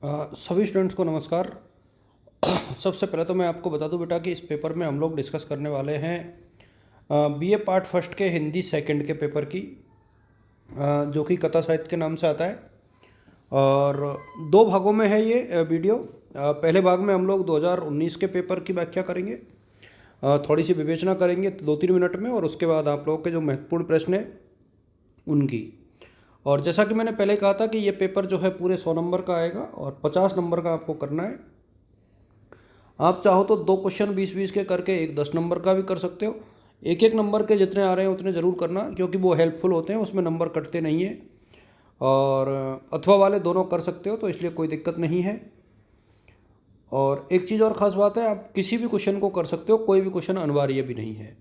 सभी स्टूडेंट्स को नमस्कार। सबसे पहले तो मैं आपको बता दूं बेटा कि इस पेपर में हम लोग डिस्कस करने वाले हैं बीए पार्ट फर्स्ट के हिंदी सेकंड के पेपर की, जो कि कथा साहित्य के नाम से आता है। और दो भागों में है ये वीडियो। पहले भाग में हम लोग 2019 के पेपर की व्याख्या करेंगे, थोड़ी सी विवेचना करेंगे 2-3 मिनट में, और उसके बाद आप लोगों के जो महत्वपूर्ण प्रश्न हैं उनकी। और जैसा कि मैंने पहले कहा था कि ये पेपर जो है पूरे 100 नंबर का आएगा और 50 नंबर का आपको करना है। आप चाहो तो 2 क्वेश्चन 20-20 के करके एक 10 नंबर का भी कर सकते हो। एक एक नंबर के जितने आ रहे हैं उतने ज़रूर करना, क्योंकि वो हेल्पफुल होते हैं, उसमें नंबर कटते नहीं हैं। और अथवा वाले दोनों कर सकते हो, तो इसलिए कोई दिक्कत नहीं है। और एक चीज़ और ख़ास बात है, आप किसी भी क्वेश्चन को कर सकते हो, कोई भी क्वेश्चन अनिवार्य भी नहीं है।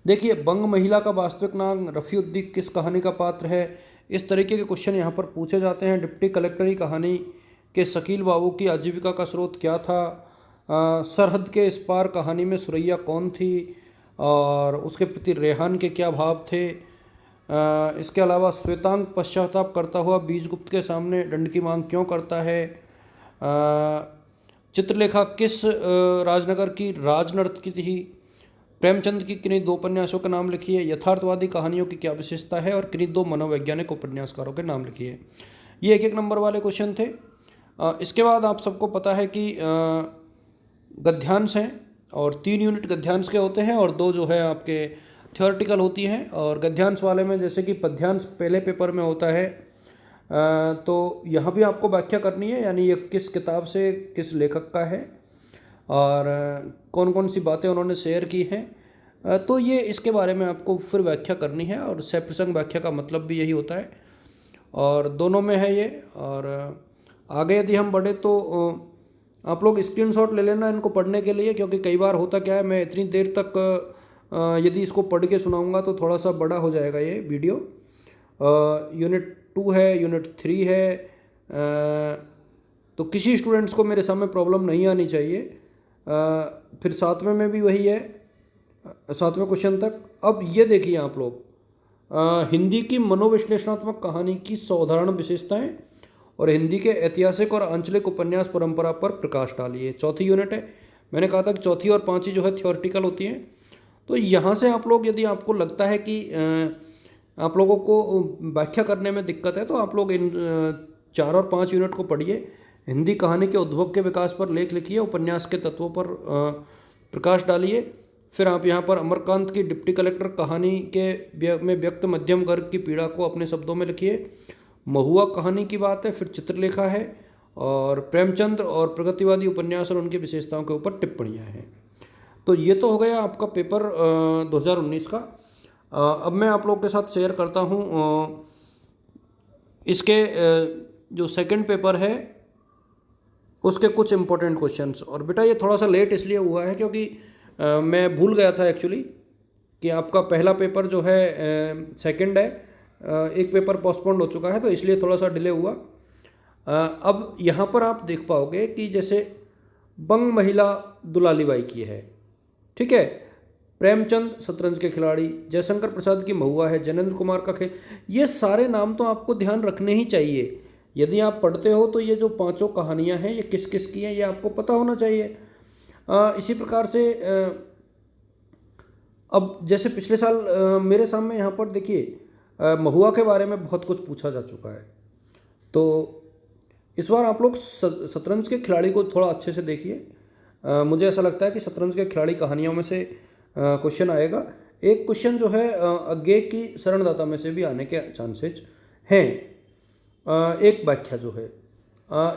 देखिए, बंग महिला का वास्तविक नाम रफ़ीउद्दीन किस कहानी का पात्र है, इस तरीके के क्वेश्चन यहाँ पर पूछे जाते हैं। डिप्टी कलेक्टरी कहानी के शकील बाबू की आजीविका का स्रोत क्या था। सरहद के इस पार कहानी में सुरैया कौन थी और उसके प्रति रेहान के क्या भाव थे। इसके अलावा श्वेतांग पश्चाताप करता हुआ बीजगुप्त के सामने दंड की मांग क्यों करता है। चित्रलेखा किस राजनगर की राजनर्तकी थी। प्रेमचंद की किन्हीं 2 उपन्यासों का नाम लिखिए। यथार्थवादी कहानियों की क्या विशेषता है और किन्हीं 2 मनोवैज्ञानिक उपन्यासकारों के नाम लिखिए। ये एक एक नंबर वाले क्वेश्चन थे। इसके बाद आप सबको पता है कि गद्यांश हैं, और 3 यूनिट गद्यांश के होते हैं और 2 जो है आपके थियोरेटिकल होती हैं। और गद्यांश वाले में जैसे कि पद्यांश पहले पेपर में होता है, तो यहाँ भी आपको व्याख्या करनी है, यानी ये किस किताब से किस लेखक का है और कौन कौन सी बातें उन्होंने शेयर की हैं। तो ये इसके बारे में आपको फिर व्याख्या करनी है, और सप्रसंग व्याख्या का मतलब भी यही होता है, और दोनों में है ये। और आगे यदि हम बढ़े तो आप लोग स्क्रीनशॉट ले लेना इनको पढ़ने के लिए, क्योंकि कई बार होता क्या है, मैं इतनी देर तक यदि इसको पढ़ के सुनाऊंगा तो थोड़ा सा बड़ा हो जाएगा ये वीडियो। यूनिट 2 है, यूनिट 3 है, तो किसी स्टूडेंट्स को मेरे सामने प्रॉब्लम नहीं आनी चाहिए। फिर 7वें में भी वही है, 7वें क्वेश्चन तक। अब ये देखिए आप लोग, हिंदी की मनोविश्लेषणात्मक कहानी की साधारण विशेषताएं और हिंदी के ऐतिहासिक और आंचलिक उपन्यास परंपरा पर प्रकाश डालिए। चौथी यूनिट है। मैंने कहा था कि चौथी और पांचवी जो है थियोरेटिकल होती हैं। तो यहाँ से आप लोग, यदि आपको लगता है कि आप लोगों को व्याख्या करने में दिक्कत है, तो आप लोग इन 4 और 5 यूनिट को पढ़िए। हिंदी कहानी के उद्भव के विकास पर लेख लिखिए, उपन्यास के तत्वों पर प्रकाश डालिए। फिर आप यहाँ पर अमरकांत की डिप्टी कलेक्टर कहानी में व्यक्त मध्यम वर्ग की पीड़ा को अपने शब्दों में लिखिए। महुआ कहानी की बात है। फिर चित्रलेखा है, और प्रेमचंद और प्रगतिवादी उपन्यास और उनकी विशेषताओं के ऊपर टिप्पणियाँ हैं। तो ये तो हो गया आपका पेपर 2019 का। अब मैं आप लोग के साथ शेयर करता हूँ इसके जो सेकंड पेपर है उसके कुछ इंपॉर्टेंट क्वेश्चंस। और बेटा ये थोड़ा सा लेट इसलिए हुआ है क्योंकि मैं भूल गया था एक्चुअली कि आपका पहला पेपर जो है सेकंड है, एक पेपर पोस्टपोन्ड हो चुका है, तो इसलिए थोड़ा सा डिले हुआ। अब यहाँ पर आप देख पाओगे कि जैसे बंग महिला दुलाली बाई की है, ठीक है। प्रेमचंद शतरंज के खिलाड़ी, जयशंकर प्रसाद की महुआ है, जैनेन्द्र कुमार का खेल, ये सारे नाम तो आपको ध्यान रखने ही चाहिए। यदि आप पढ़ते हो तो ये जो 5 कहानियाँ हैं ये किस किस की हैं ये आपको पता होना चाहिए। इसी प्रकार से अब जैसे पिछले साल मेरे सामने यहाँ पर देखिए महुआ के बारे में बहुत कुछ पूछा जा चुका है, तो इस बार आप लोग शतरंज के खिलाड़ी को थोड़ा अच्छे से देखिए। मुझे ऐसा लगता है कि शतरंज के खिलाड़ी कहानियों में से क्वेश्चन आएगा। एक क्वेश्चन जो है अज्ञे की शरणदाता में से भी आने के चांसेज हैं। एक व्याख्या जो है,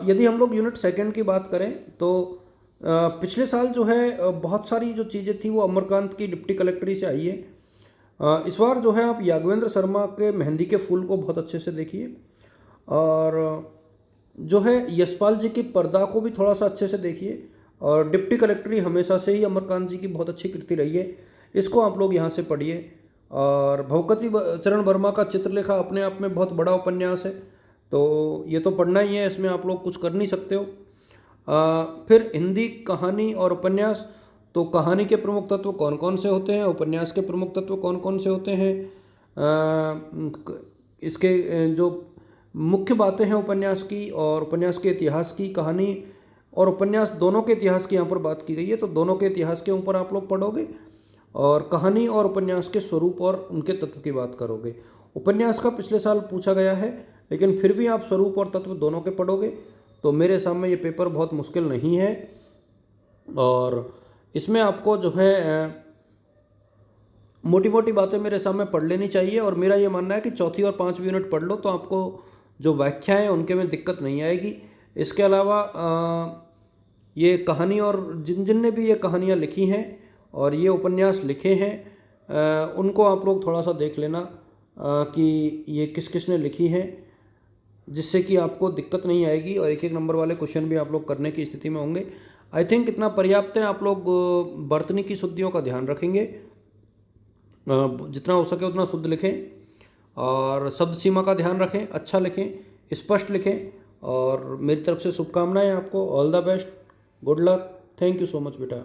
यदि हम लोग यूनिट सेकंड की बात करें तो पिछले साल जो है बहुत सारी जो चीज़ें थी वो अमरकांत की डिप्टी कलेक्टरी से आई है। इस बार जो है आप याज्ञवेंद्र शर्मा के मेहंदी के फूल को बहुत अच्छे से देखिए, और जो है यशपाल जी की पर्दा को भी थोड़ा सा अच्छे से देखिए। और डिप्टी कलेक्टरी हमेशा से ही अमरकांत जी की बहुत अच्छी कृति रही है, इसको आप लोग यहाँ से पढ़िए। और भगवती चरण वर्मा का चित्रलेखा अपने आप में बहुत बड़ा उपन्यास है, तो ये तो पढ़ना ही है, इसमें आप लोग कुछ कर नहीं सकते हो। फिर हिंदी कहानी और उपन्यास, तो कहानी के प्रमुख तत्व कौन कौन से होते हैं, उपन्यास के प्रमुख तत्व कौन कौन से होते हैं, इसके जो मुख्य बातें हैं उपन्यास की और उपन्यास के इतिहास की, कहानी और उपन्यास दोनों के इतिहास की यहाँ पर बात की गई है। तो दोनों के इतिहास के ऊपर आप लोग पढ़ोगे और कहानी और उपन्यास के स्वरूप और उनके तत्व की बात करोगे। उपन्यास का पिछले साल पूछा गया है, लेकिन फिर भी आप स्वरूप और तत्व दोनों के पढ़ोगे तो मेरे सामने ये पेपर बहुत मुश्किल नहीं है। और इसमें आपको जो है मोटी मोटी बातें मेरे सामने पढ़ लेनी चाहिए। और मेरा ये मानना है कि चौथी और पाँचवीं यूनिट पढ़ लो तो आपको जो व्याख्याएँ हैं उनके में दिक्कत नहीं आएगी। इसके अलावा ये कहानी और जिन ने भी ये कहानियाँ लिखी हैं और ये उपन्यास लिखे हैं उनको आप लोग थोड़ा सा देख लेना कि ये किस किस ने लिखी हैं, जिससे कि आपको दिक्कत नहीं आएगी और एक एक नंबर वाले क्वेश्चन भी आप लोग करने की स्थिति में होंगे। आई थिंक इतना पर्याप्त है। आप लोग वर्तनी की शुद्धियों का ध्यान रखेंगे, जितना हो सके उतना शुद्ध लिखें और शब्द सीमा का ध्यान रखें, अच्छा लिखें, स्पष्ट लिखें। और मेरी तरफ से शुभकामनाएं आपको। All the best, good luck, thank you so much बेटा।